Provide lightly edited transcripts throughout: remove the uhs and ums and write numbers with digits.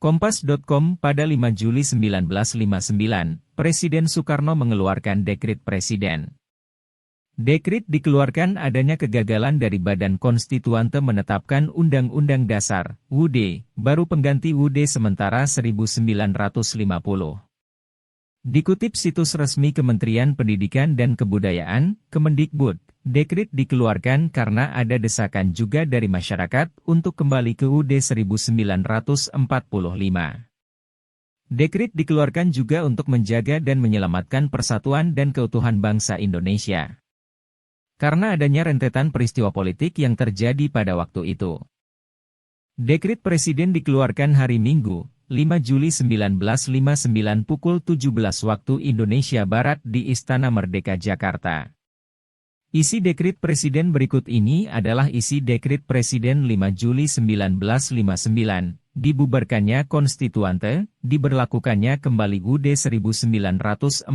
Kompas.com pada 5 Juli 1959, Presiden Soekarno mengeluarkan Dekrit Presiden. Dekrit dikeluarkan adanya kegagalan dari Badan Konstituante menetapkan Undang-Undang Dasar, UUD, baru pengganti UUD sementara 1950. Dikutip situs resmi Kementerian Pendidikan dan Kebudayaan, Kemendikbud, Dekrit dikeluarkan karena ada desakan juga dari masyarakat untuk kembali ke UUD 1945. Dekrit dikeluarkan juga untuk menjaga dan menyelamatkan persatuan dan keutuhan bangsa Indonesia. Karena adanya rentetan peristiwa politik yang terjadi pada waktu itu. Dekrit Presiden dikeluarkan hari Minggu, 5 Juli 1959 pukul 17 waktu Indonesia Barat di Istana Merdeka Jakarta. Isi Dekrit Presiden berikut ini adalah isi Dekrit Presiden 5 Juli 1959, dibubarkannya Konstituante, diberlakukannya kembali UUD 1945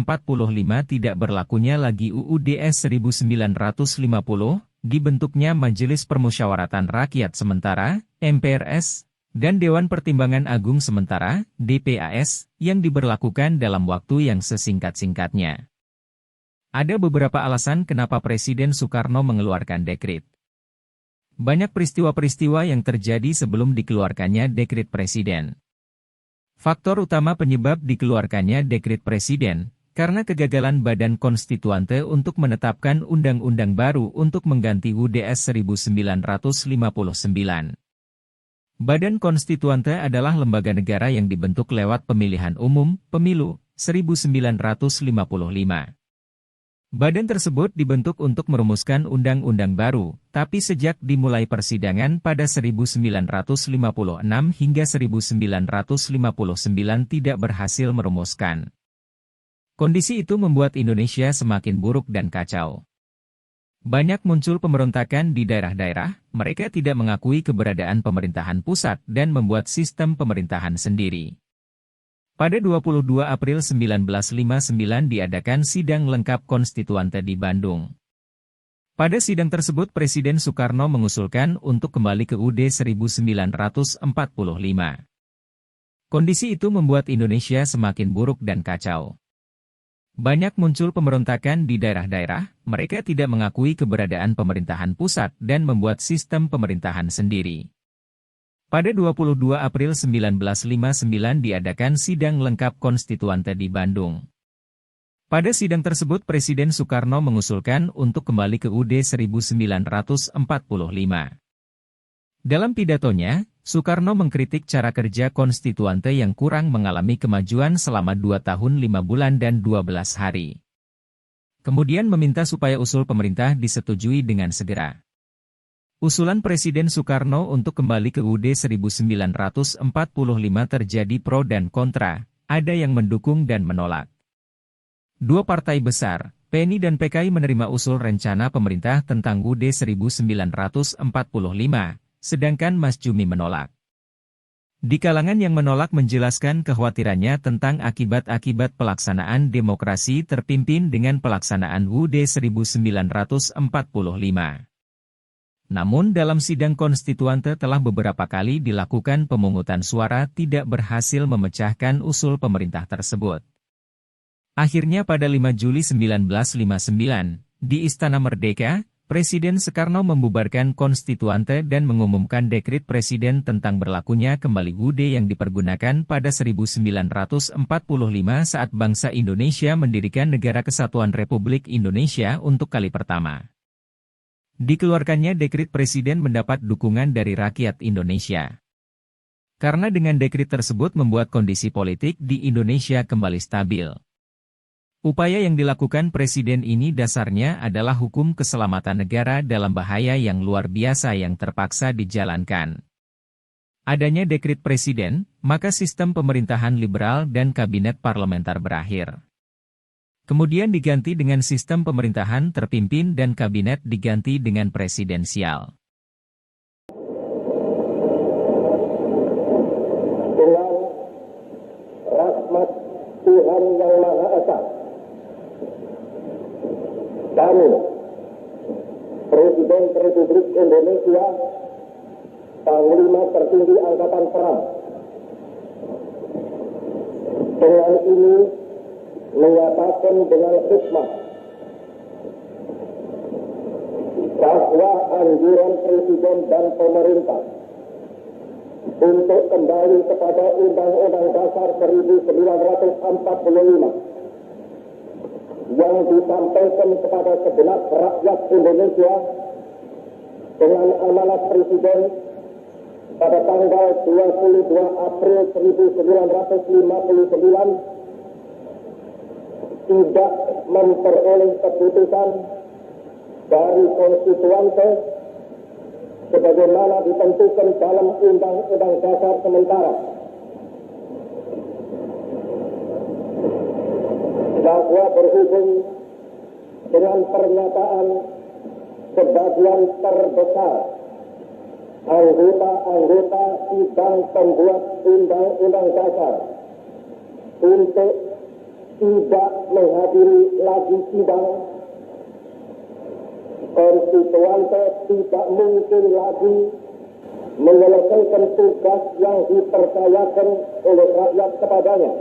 tidak berlakunya lagi UUDS 1950, dibentuknya Majelis Permusyawaratan Rakyat Sementara, MPRS, dan Dewan Pertimbangan Agung Sementara, DPAS, yang diberlakukan dalam waktu yang sesingkat-singkatnya. Ada beberapa alasan kenapa Presiden Soekarno mengeluarkan dekrit. Banyak peristiwa-peristiwa yang terjadi sebelum dikeluarkannya Dekrit Presiden. Faktor utama penyebab dikeluarkannya Dekrit Presiden, karena kegagalan Badan Konstituante untuk menetapkan undang-undang baru untuk mengganti UUDS 1959. Badan Konstituante adalah lembaga negara yang dibentuk lewat pemilihan umum, pemilu, 1955. Badan tersebut dibentuk untuk merumuskan undang-undang baru, tapi sejak dimulai persidangan pada 1956 hingga 1959 tidak berhasil merumuskan. Kondisi itu membuat Indonesia semakin buruk dan kacau. Banyak muncul pemberontakan di daerah-daerah, mereka tidak mengakui keberadaan pemerintahan pusat dan membuat sistem pemerintahan sendiri. Pada 22 April 1959 diadakan sidang lengkap Konstituante di Bandung. Pada sidang tersebut Presiden Soekarno mengusulkan untuk kembali ke UUD 1945. Kondisi itu membuat Indonesia semakin buruk dan kacau. Banyak muncul pemberontakan di daerah-daerah, mereka tidak mengakui keberadaan pemerintahan pusat dan membuat sistem pemerintahan sendiri. Pada 22 April 1959 diadakan sidang lengkap Konstituante di Bandung. Pada sidang tersebut Presiden Soekarno mengusulkan untuk kembali ke UUD 1945. Dalam pidatonya, Soekarno mengkritik cara kerja Konstituante yang kurang mengalami kemajuan selama 2 tahun 5 bulan dan 12 hari. Kemudian meminta supaya usul pemerintah disetujui dengan segera. Usulan Presiden Soekarno untuk kembali ke UUD 1945 terjadi pro dan kontra, ada yang mendukung dan menolak. Dua partai besar, PNI dan PKI menerima usul rencana pemerintah tentang UUD 1945, sedangkan Mas Jumi menolak. Di kalangan yang menolak menjelaskan kekhawatirannya tentang akibat-akibat pelaksanaan demokrasi terpimpin dengan pelaksanaan UUD 1945. Namun dalam sidang Konstituante telah beberapa kali dilakukan pemungutan suara tidak berhasil memecahkan usul pemerintah tersebut. Akhirnya pada 5 Juli 1959, di Istana Merdeka, Presiden Soekarno membubarkan Konstituante dan mengumumkan Dekrit Presiden tentang berlakunya kembali UUD yang dipergunakan pada 1945 saat bangsa Indonesia mendirikan Negara Kesatuan Republik Indonesia untuk kali pertama. Dikeluarkannya Dekrit Presiden mendapat dukungan dari rakyat Indonesia. Karena dengan dekrit tersebut membuat kondisi politik di Indonesia kembali stabil. Upaya yang dilakukan Presiden ini dasarnya adalah hukum keselamatan negara dalam bahaya yang luar biasa yang terpaksa dijalankan. Adanya Dekrit Presiden, maka sistem pemerintahan liberal dan kabinet parlementer berakhir. Kemudian diganti dengan sistem pemerintahan terpimpin dan kabinet diganti dengan presidensial. Dengan rahmat Tuhan Yang Maha Esa dan Presiden Republik Indonesia, Panglima Tertinggi Angkatan Perang, Dengan ini menyatakan dengan hikmah bahwa anjuran Presiden dan pemerintah untuk kembali kepada Undang-Undang Dasar 1945 yang disampaikan kepada segenap rakyat Indonesia dengan amanat Presiden pada tanggal 22 April 1959 tidak memperoleh keputusan dari konstituante sebagaimana ditentukan dalam Undang-Undang Dasar sementara, bahwa berhubung dengan pernyataan sebagian terbesar anggota-anggota sidang pembuat Undang-Undang Dasar untuk tidak menghadiri lagi sidang, konstituante tidak mungkin lagi menyelesaikan tugas yang dipercayakan oleh rakyat kepadanya.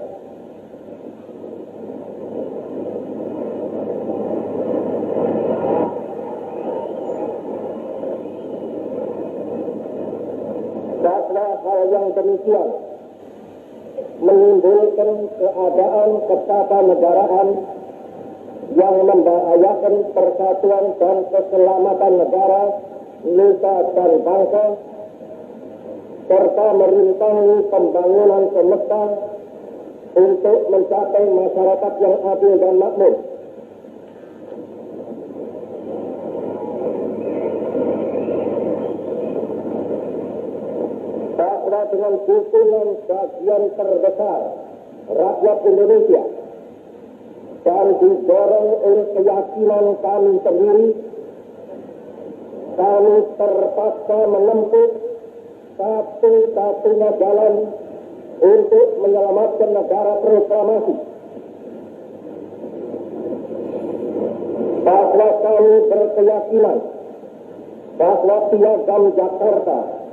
Karena hal yang demikian menimbulkan keadaan ketatanegaraan yang membahayakan persatuan dan keselamatan negara, nusa dan bangsa, serta merintangi pembangunan semesta untuk mencapai masyarakat yang adil dan makmur. Karena dengan dukungan bagian terbesar rakyat Indonesia dan didorong oleh keyakinan kami sendiri, kami terpaksa menempuh satu-satunya jalan untuk menyelamatkan negara proklamasi. Bahwa kami berkeyakinan bahwa Piagam Jakarta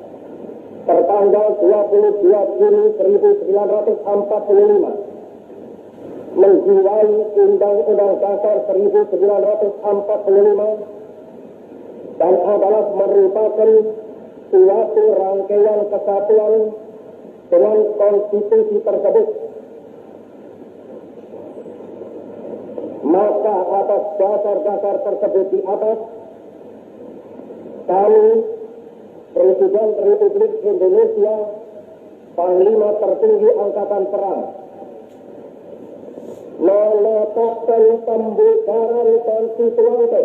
tertanggal 22 Juni 1945 menjiwai Undang-Undang Dasar 1945 dan adalah merupakan suatu rangkaian kesatuan dengan konstitusi tersebut. Maka atas dasar-dasar tersebut di atas, kami, Presiden Republik Indonesia, Panglima Tertinggi Angkatan Perang, menetapkan pembubaran konstituante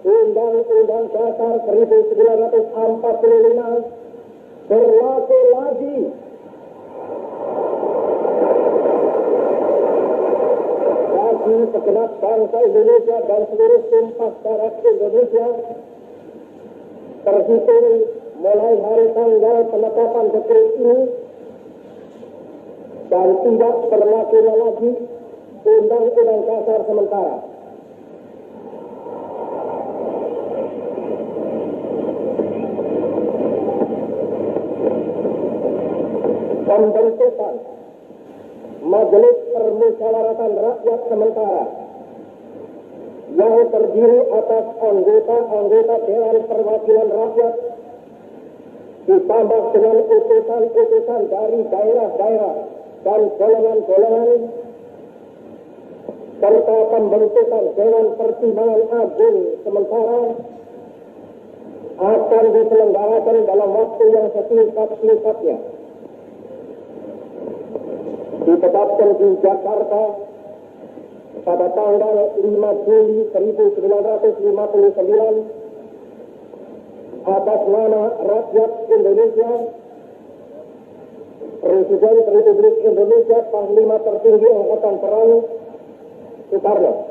Undang-Undang Dasar 1945 berlaku lagi. Bagi segenap bangsa Indonesia dan seluruh tumpah darah Indonesia, terhitung mulai hari tanggal penetapan dekret ini, dan tidak berlaku lagi Undang-Undang Dasar sementara. Pembentukan Majelis Permusyawaratan Rakyat sementara yang terdiri atas anggota-anggota Dewan Perwakilan Rakyat ditambah dengan utusan-utusan dari daerah-daerah dan golongan-golongan, serta pembentukan Dewan Pertimbangan Agung sementara akan diselenggarakan dalam waktu yang sesingkat-singkatnya. Ditetapkan di Jakarta pada tanggal 5 Juli 1959 atas nama rakyat Indonesia, Presiden Republik Indonesia, Panglima Tertinggi Angkatan Perang Soekarno.